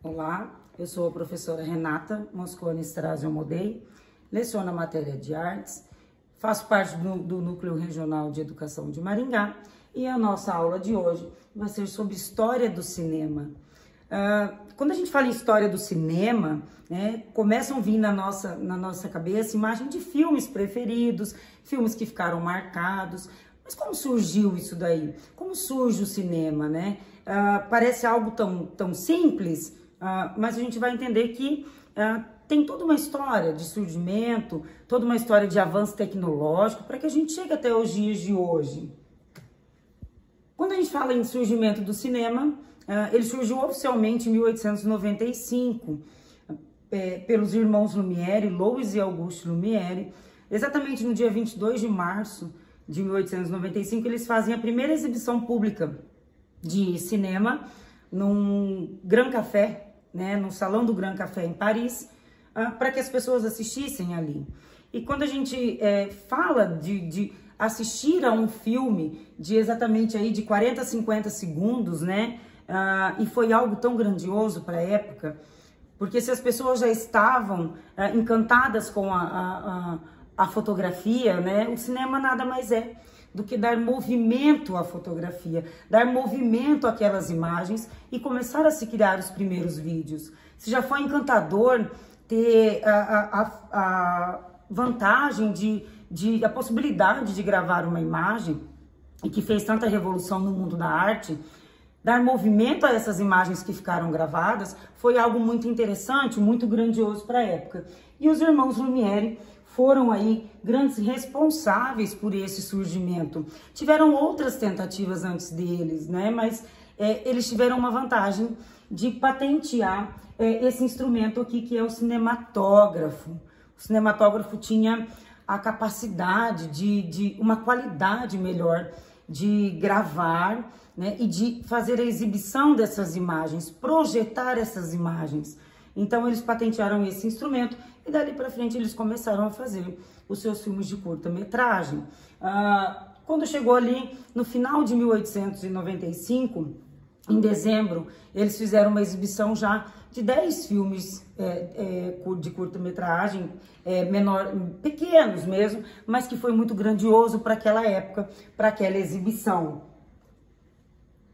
Olá, eu sou a professora Renata Mosconi Strazio Modei, leciono a matéria de artes, faço parte do Núcleo Regional de Educação de Maringá e a nossa aula de hoje vai ser sobre história do cinema. Quando a gente fala em história do cinema, começam a vir na nossa cabeça imagens de filmes preferidos, filmes que ficaram marcados. Mas como surgiu isso daí? Como surge o cinema, né? Parece algo tão simples, mas a gente vai entender que tem toda uma história de surgimento, toda uma história de avanço tecnológico para que a gente chegue até os dias de hoje. Quando a gente fala em surgimento do cinema, ele surgiu oficialmente em 1895, pelos irmãos Lumière, Louis e Auguste Lumière. Exatamente no dia 22 de março de 1895, eles fazem a primeira exibição pública de cinema num Grand Café, no Salão do Grand Café em Paris, para que as pessoas assistissem ali. E quando a gente fala de assistir a um filme de exatamente aí de 40 a 50 segundos, e foi algo tão grandioso para a época, porque se as pessoas já estavam encantadas com a fotografia, o cinema nada mais é do que dar movimento à fotografia, dar movimento àquelas imagens e começar a se criar os primeiros vídeos. Se já foi encantador ter a vantagem a possibilidade de gravar uma imagem e que fez tanta revolução no mundo da arte, dar movimento a essas imagens que ficaram gravadas foi algo muito interessante, muito grandioso para a época. E os irmãos Lumière foram aí grandes responsáveis por esse surgimento. Tiveram outras tentativas antes deles, mas eles tiveram uma vantagem de patentear esse instrumento aqui, que é o cinematógrafo. O cinematógrafo tinha a capacidade de uma qualidade melhor de gravar, e de fazer a exibição dessas imagens, projetar essas imagens. Então eles patentearam esse instrumento e dali para frente eles começaram a fazer os seus filmes de curta-metragem. Quando chegou ali no final de 1895, em dezembro, eles fizeram uma exibição já de 10 filmes de curta-metragem, pequenos mesmo, mas que foi muito grandioso para aquela época, para aquela exibição.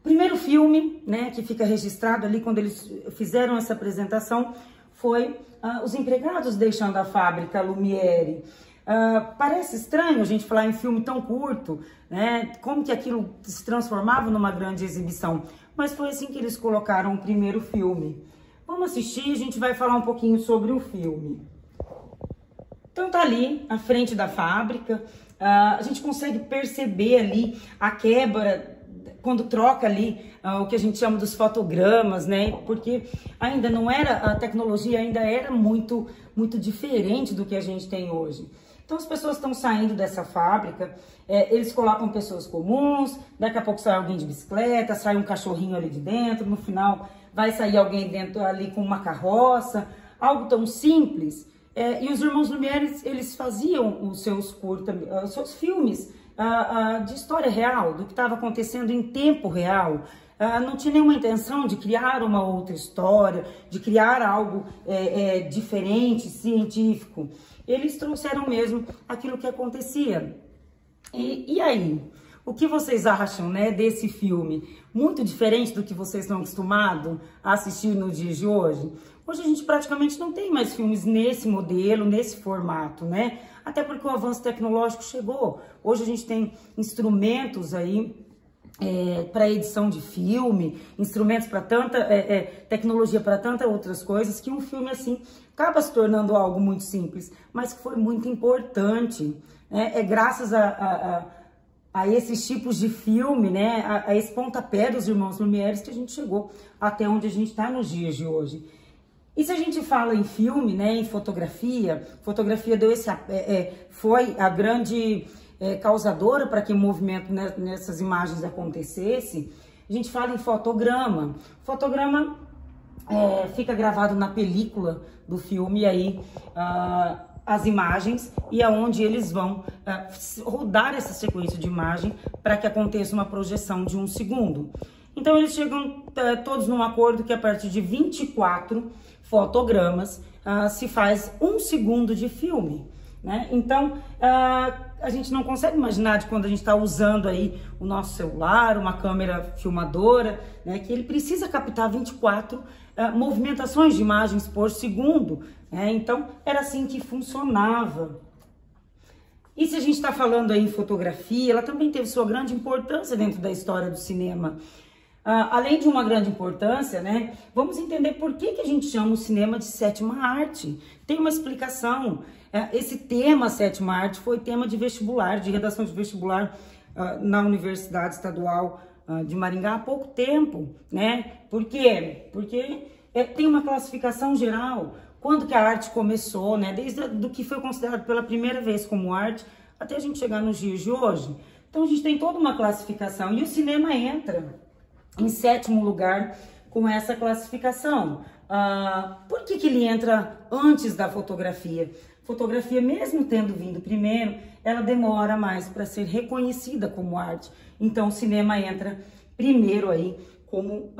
Primeiro filme, que fica registrado ali quando eles fizeram essa apresentação, foi Os Empregados Deixando a Fábrica Lumière. Parece estranho a gente falar em filme tão curto, como que aquilo se transformava numa grande exibição, mas foi assim que eles colocaram o primeiro filme. Vamos assistir, a gente vai falar um pouquinho sobre o filme. Então tá ali, à frente da fábrica, a gente consegue perceber ali a quebra quando troca ali o que a gente chama dos fotogramas, porque ainda não era, a tecnologia ainda era muito diferente do que a gente tem hoje. Então as pessoas estão saindo dessa fábrica, eles colocam pessoas comuns, daqui a pouco sai alguém de bicicleta, sai um cachorrinho ali de dentro, no final vai sair alguém dentro ali com uma carroça, algo tão simples. E os irmãos Lumière, eles faziam os seus filmes de história real, do que estava acontecendo em tempo real. Não tinha nenhuma intenção de criar uma outra história, de criar algo diferente, científico. Eles trouxeram mesmo aquilo que acontecia. E aí? O que vocês acham desse filme? Muito diferente do que vocês estão acostumados a assistir nos dias de hoje? Hoje a gente praticamente não tem mais filmes nesse modelo, nesse formato, Até porque o avanço tecnológico chegou. Hoje a gente tem instrumentos aí para edição de filme, instrumentos para tanta tecnologia, para tantas outras coisas, que um filme assim acaba se tornando algo muito simples, mas que foi muito importante. É graças a esses tipos de filme, a esse pontapé dos irmãos Lumière, que a gente chegou até onde a gente está nos dias de hoje. E se a gente fala em filme, em fotografia foi a grande causadora para que o movimento nessas imagens acontecesse. A gente fala em fotograma. Fotograma fica gravado na película do filme, e aí as imagens, e aonde eles vão rodar essa sequência de imagem para que aconteça uma projeção de 1 segundo. Então, eles chegam todos num acordo que a partir de 24 fotogramas se faz 1 segundo de filme, né? Então, a gente não consegue imaginar de quando a gente está usando aí o nosso celular, uma câmera filmadora, né, que ele precisa captar 24 movimentações de imagens por segundo, né? Então, era assim que funcionava. E se a gente está falando aí em fotografia, ela também teve sua grande importância dentro da história do cinema. Além de uma grande importância, né, vamos entender por que a gente chama o cinema de sétima arte. Tem uma explicação. Esse tema sétima arte foi tema de vestibular, de redação de vestibular na Universidade Estadual de Maringá há pouco tempo, né? Por quê? Porque tem uma classificação geral. Quando que a arte começou, né? Desde do que foi considerado pela primeira vez como arte, até a gente chegar nos dias de hoje. Então a gente tem toda uma classificação e o cinema entra em 7º lugar com essa classificação. Por que ele entra antes da fotografia? Fotografia, mesmo tendo vindo primeiro, ela demora mais para ser reconhecida como arte. Então o cinema entra primeiro aí como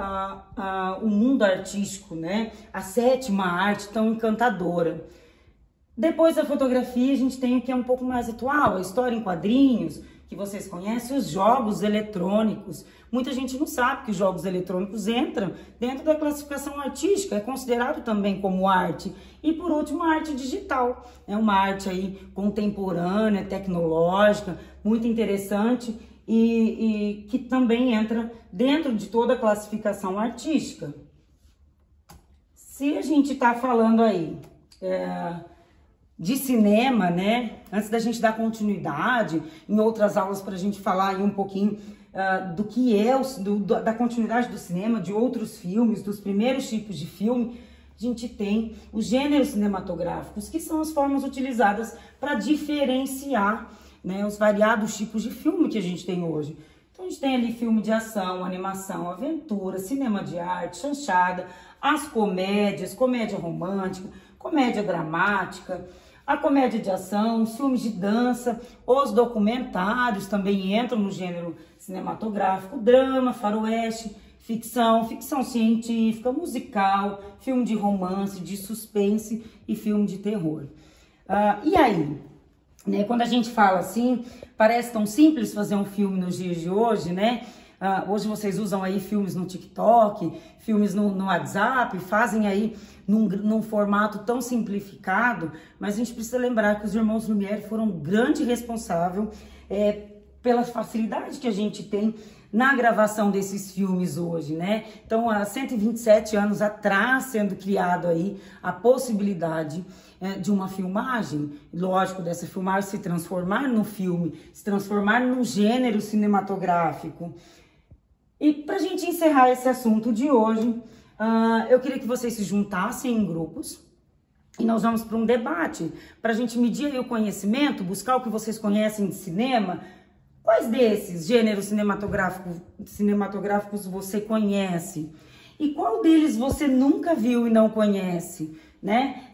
o mundo artístico, né? A 7ª arte tão encantadora. Depois da fotografia, a gente tem o que é um pouco mais atual, a história em quadrinhos, que vocês conhecem, os jogos eletrônicos. Muita gente não sabe que os jogos eletrônicos entram dentro da classificação artística, é considerado também como arte. E por último, a arte digital, é uma arte aí contemporânea, tecnológica, muito interessante e que também entra dentro de toda a classificação artística. Se a gente está falando aí de cinema, né? Antes da gente dar continuidade, em outras aulas para a gente falar aí um pouquinho do que é da continuidade do cinema, de outros filmes, dos primeiros tipos de filme, a gente tem os gêneros cinematográficos, que são as formas utilizadas para diferenciar, né, os variados tipos de filme que a gente tem hoje. Então a gente tem ali filme de ação, animação, aventura, cinema de arte, chanchada, as comédias, comédia romântica, comédia dramática, a comédia de ação, os filmes de dança, os documentários também entram no gênero cinematográfico, drama, faroeste, ficção, ficção científica, musical, filme de romance, de suspense e filme de terror. E aí, né, quando a gente fala assim, parece tão simples fazer um filme nos dias de hoje, né? Hoje vocês usam aí filmes no TikTok, filmes no WhatsApp, fazem aí num formato tão simplificado, mas a gente precisa lembrar que os irmãos Lumière foram um grande responsável pela facilidade que a gente tem na gravação desses filmes hoje, né? Então, há 127 anos atrás, sendo criado aí a possibilidade de uma filmagem, lógico, dessa filmagem se transformar no filme, se transformar num gênero cinematográfico. E para a gente encerrar esse assunto de hoje, eu queria que vocês se juntassem em grupos e nós vamos para um debate, para a gente medir aí o conhecimento, buscar o que vocês conhecem de cinema. Quais desses gêneros cinematográficos você conhece? E qual deles você nunca viu e não conhece? Né?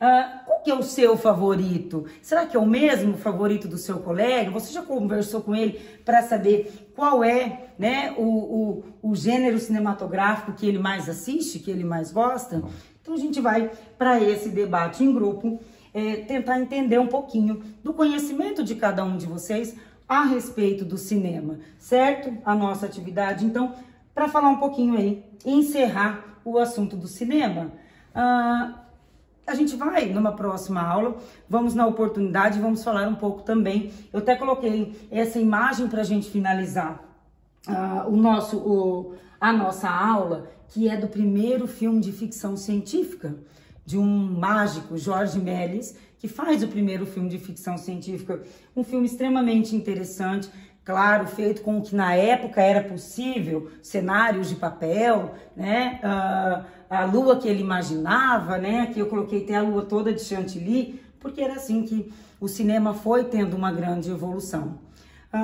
Qual que é o seu favorito? Será que é o mesmo favorito do seu colega? Você já conversou com ele para saber qual é, né, o gênero cinematográfico que ele mais assiste, que ele mais gosta? Então a gente vai para esse debate em grupo, tentar entender um pouquinho do conhecimento de cada um de vocês a respeito do cinema, certo? A nossa atividade, então, para falar um pouquinho aí, encerrar o assunto do cinema, a gente vai, numa próxima aula, vamos na oportunidade, vamos falar um pouco também, eu até coloquei essa imagem para a gente finalizar a nossa aula, que é do primeiro filme de ficção científica, de um mágico, Jorge Méliès, que faz o primeiro filme de ficção científica, um filme extremamente interessante, claro, feito com o que na época era possível, cenários de papel, né? A lua que ele imaginava, né? Que eu coloquei até a lua toda de Chantilly, porque era assim que o cinema foi tendo uma grande evolução.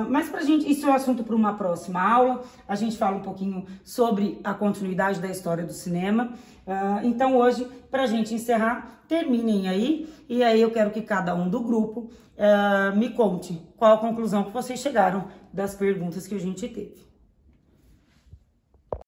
Mas pra gente, isso é um assunto para uma próxima aula, a gente fala um pouquinho sobre a continuidade da história do cinema. Então hoje, pra gente encerrar, terminem aí, e aí eu quero que cada um do grupo me conte qual a conclusão que vocês chegaram das perguntas que a gente teve.